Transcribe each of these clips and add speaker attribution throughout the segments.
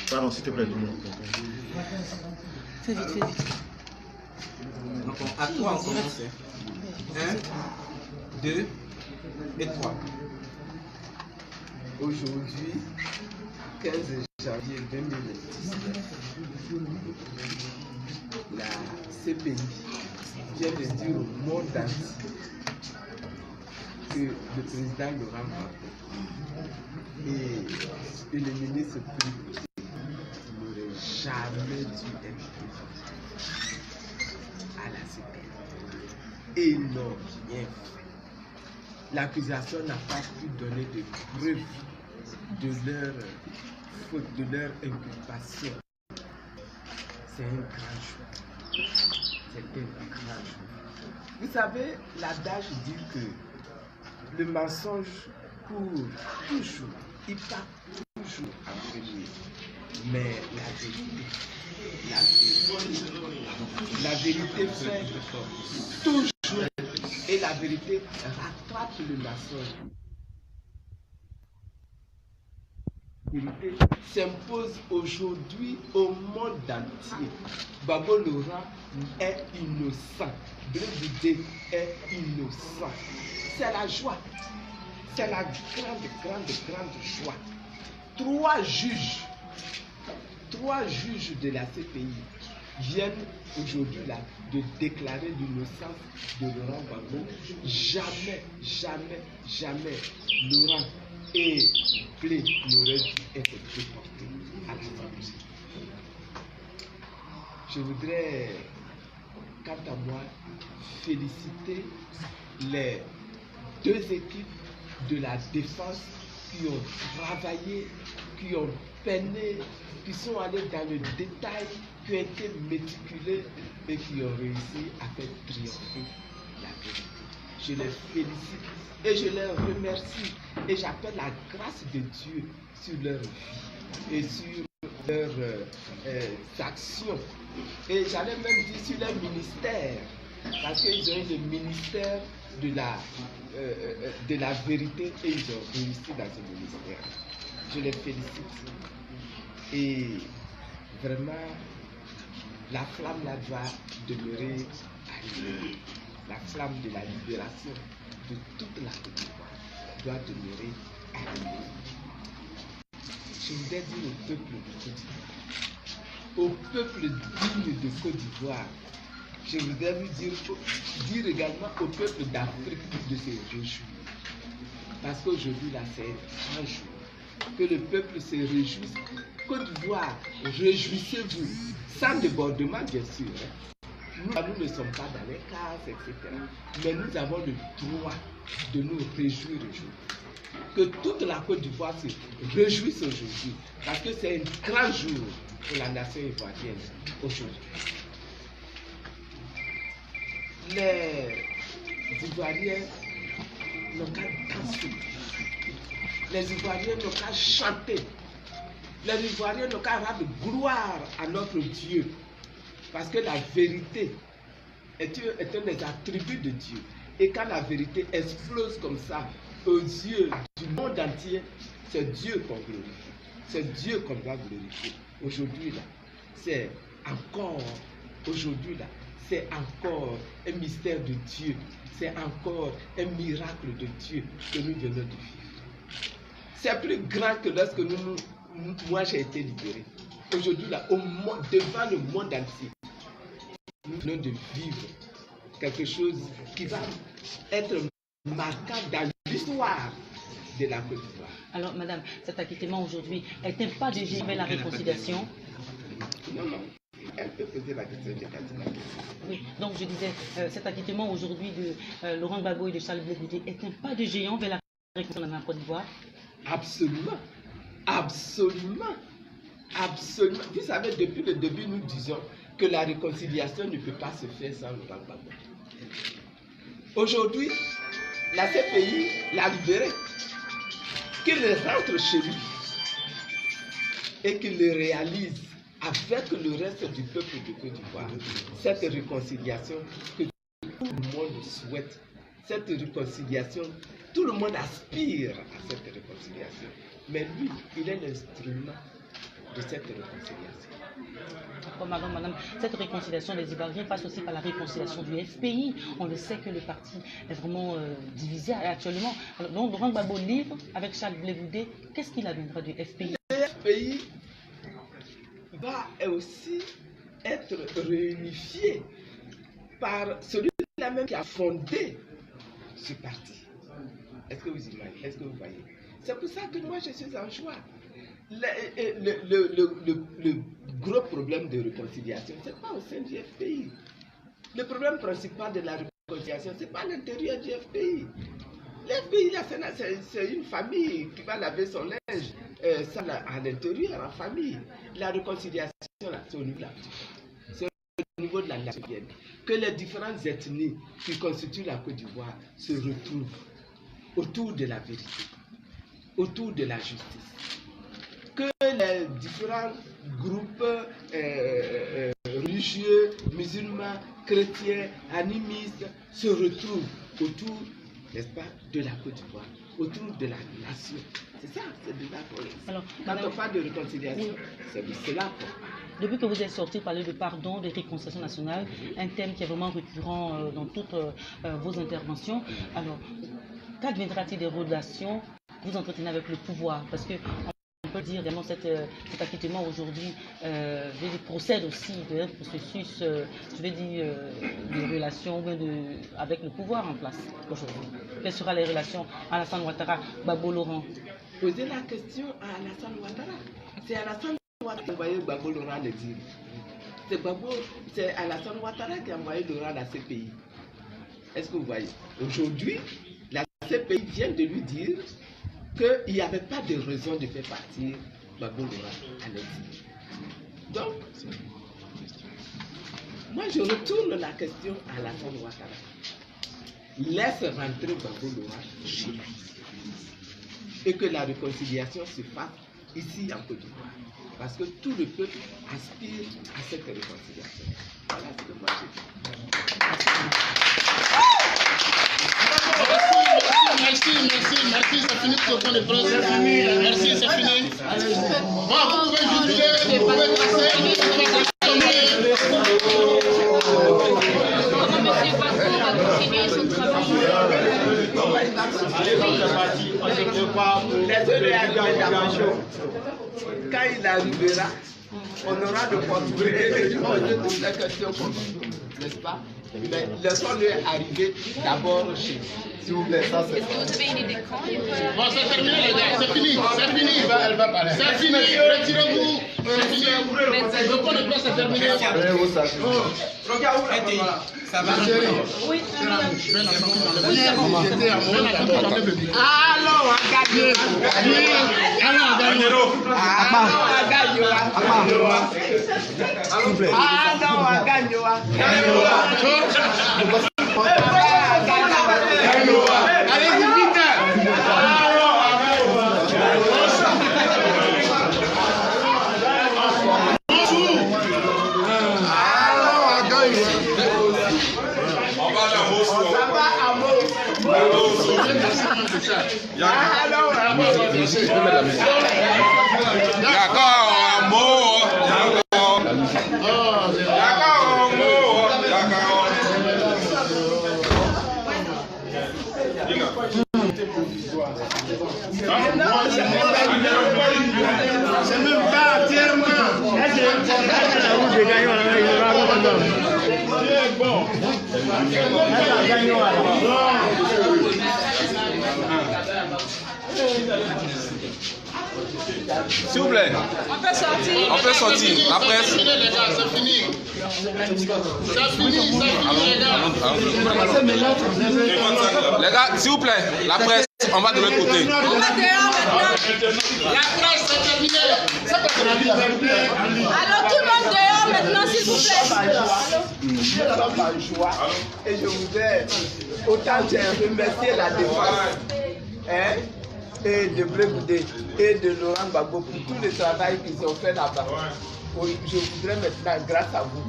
Speaker 1: Pardon, s'il te plaît, dis-moi.
Speaker 2: Fais vite, fais vite.
Speaker 3: Donc, à 3, on commence. 1, 2 et 3. Aujourd'hui, 15 janvier 2019, la CPI vient de dire au monde entier que le président Laurent Gbagbo et le ministre Pripouté n'auraient jamais dû être présents à la CPI. Et ils n'ont rien fait. L'accusation n'a pas pu donner de preuves de leur faute, de leur inculpation. C'est un grand jour. C'est un grand jour. Vous savez, l'adage dit que le mensonge court toujours, il part toujours en premier. Mais la vérité fait toujours, et la vérité rattrape le mensonge. La vérité s'impose aujourd'hui au monde entier. Gbagbo Laurent est innocent. Blé est innocent. C'est la joie. C'est la grande joie. Trois juges de la CPI viennent aujourd'hui là de déclarer l'innocence de Laurent Gbagbo. Jamais Laurent et Blé n'auraient dû être déportés à la France. Je voudrais, quant à moi, féliciter les deux équipes de la défense qui ont travaillé, qui ont peiné, qui sont allés dans le détail, qui ont été méticuleux et qui ont réussi à faire triompher la vérité. Je les félicite et je les remercie et j'appelle la grâce de Dieu sur leur vie et sur leurs actions. Et j'allais même dire sur leur ministère, parce qu'ils ont eu le ministère de la vérité et ils ont réussi dans ce ministère. Je les félicite. Et vraiment, la flamme là doit demeurer allumée. La flamme de la libération de toute la Côte d'Ivoire doit demeurer allumée. Je voudrais dire au peuple de Côte d'Ivoire, au peuple digne de Côte d'Ivoire, je voudrais dire également au peuple d'Afrique de se réjouir. Parce qu'aujourd'hui, là, c'est un jour. Que le peuple se réjouisse. Côte d'Ivoire, réjouissez-vous. Sans débordement, bien sûr. Nous ne sommes pas dans les cases, etc. Mais nous avons le droit de nous réjouir aujourd'hui. Que toute la Côte d'Ivoire se réjouisse aujourd'hui. Parce que c'est un grand jour pour la nation ivoirienne aujourd'hui. Les Ivoiriens n'ont qu'à danser. Les Ivoiriens n'ont qu'à chanter. Les Ivoiriens n'ont qu'à rendre gloire à notre Dieu. Parce que la vérité est un des attributs de Dieu. Et quand la vérité explose comme ça aux yeux du monde entier, c'est Dieu qu'on glorifie. C'est Dieu qu'on doit glorifier. Aujourd'hui, là, c'est encore un mystère de Dieu. C'est encore un miracle de Dieu que nous venons de vivre. C'est plus grand que lorsque moi j'ai été libéré. Aujourd'hui, là, devant le monde entier, nous venons de vivre quelque chose qui va être marquant dans l'histoire de la Côte d'Ivoire.
Speaker 2: Alors, madame, cet acquittement aujourd'hui est un pas de géant vers la réconciliation?
Speaker 3: Non. Elle peut poser la question de l'acquittement.
Speaker 2: Oui, donc je disais, cet acquittement aujourd'hui de Laurent Gbagbo et de Charles Blé est un pas de géant vers la réconciliation dans la Côte d'Ivoire?
Speaker 3: Absolument. Vous savez, depuis le début, nous disons que la réconciliation ne peut pas se faire sans Laurent Gbagbo. Aujourd'hui, la CPI l'a libéré. Qu'il rentre chez lui et qu'il le réalise avec le reste du peuple de Côte d'Ivoire. Cette réconciliation que tout le monde souhaite, cette réconciliation, tout le monde aspire à cette réconciliation. Mais lui, il est l'instrument de cette réconciliation.
Speaker 2: Madame, cette réconciliation des Ivoiriens passe aussi par la réconciliation du FPI. On le sait que le parti est vraiment divisé actuellement. Alors, donc, Laurent Gbagbo livre avec Charles Blé Goudé. Qu'est-ce qu'il adviendra du FPI?
Speaker 3: Le FPI va aussi être réunifié par celui-là même qui a fondé ce parti. Est-ce que vous imaginez? Est-ce que vous voyez? C'est pour ça que moi je suis en joie. Le gros problème de réconciliation, ce n'est pas au sein du FPI. Le problème principal de la réconciliation, ce n'est pas l'intérieur du FPI. Le FPI, c'est une famille qui va laver son linge à l'intérieur, en famille. La réconciliation, c'est au niveau de la petite. C'est au niveau de la nation. Que les différentes ethnies qui constituent la Côte d'Ivoire se retrouvent autour de la vérité, autour de la justice. Que les différents groupes religieux, musulmans, chrétiens, animistes se retrouvent autour, n'est-ce pas, de la Côte d'Ivoire, autour de la nation. C'est ça, c'est de là qu'on est. Alors, quand on parle de réconciliation, c'est de cela qu'on parle.
Speaker 2: Depuis que vous êtes sorti parler de pardon, de réconciliation nationale, un thème qui est vraiment récurrent dans toutes vos interventions, alors, qu'adviendra-t-il des relations que vous entretenez avec le pouvoir? Parce que on peut dire vraiment cet acquittement aujourd'hui procède aussi d'un processus, je vais dire, de relations avec le pouvoir en place aujourd'hui. Quelles seront les relations Alassane Ouattara, Gbagbo Laurent?
Speaker 3: Posez la question à Alassane Ouattara. C'est Alassane Ouattara qui a envoyé Gbagbo Laurent à l'exil. C'est Alassane Ouattara qui a envoyé Laurent à la CPI. Est-ce que vous voyez? Aujourd'hui, la CPI vient de lui dire qu'il n'y avait pas de raison de faire partir Gbagbo Laurent à l'exil. Donc, moi je retourne la question à Alassane Ouattara. Laisse rentrer Gbagbo Laurent chez lui. Et que la réconciliation se fasse ici en Côte d'Ivoire. Parce que tout le peuple aspire à cette réconciliation. Voilà ce que moi j'ai dit.
Speaker 1: Merci, c'est fini pour le point de presse. Merci, c'est fini. Bon, vous pouvez jubiler, vous pouvez passer, vous pouvez
Speaker 3: Quand il arrivera, on aura de portefeuille de toutes les questions qu'on veut, n'est-ce pas? Mais laissons-le arriver d'abord chez nous. S'il vous plaît, ça c'est.
Speaker 1: Bon, c'est terminé, les gars, c'est fini, c'est fini. Elle va parler. C'est fini, retirez-vous. C'est fini. Le point de presse est terminé.
Speaker 3: Ça va, chérie?
Speaker 2: Oui,
Speaker 3: allons, à gagner.
Speaker 1: Allez-y vite. C'est même pas tellement.
Speaker 4: S'il vous plaît.
Speaker 1: On peut sortir.
Speaker 4: On peut sortir. La presse.
Speaker 1: C'est fini, les gars, c'est fini. C'est fini,
Speaker 4: Les gars, s'il vous plaît, la presse, on va de l'autre côté.
Speaker 1: On va dehors maintenant. La presse, c'est terminé.
Speaker 5: Alors tout le monde dehors maintenant, s'il vous plaît.
Speaker 3: Je suis en joie et je voudrais autant remercier la défense et de Blé Goudé et de Laurent Gbagbo pour tout le travail qu'ils ont fait là-bas. Je voudrais maintenant, grâce à vous,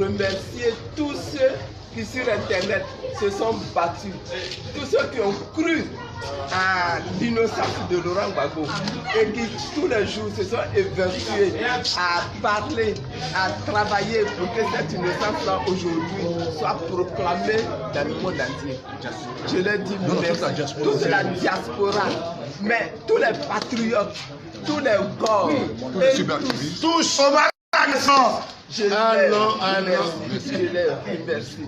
Speaker 3: remercier tous ceux qui sur Internet se sont battus, tous ceux qui ont cru à l'innocence de Laurent Gbagbo et qui tous les jours se sont évertués à parler, à travailler pour que cette innocence-là aujourd'hui soit proclamée dans le monde entier. Je leur dis merci, toute la diaspora, mais tous les patriotes, tous les corps, tous je les remercie. Je les remercie.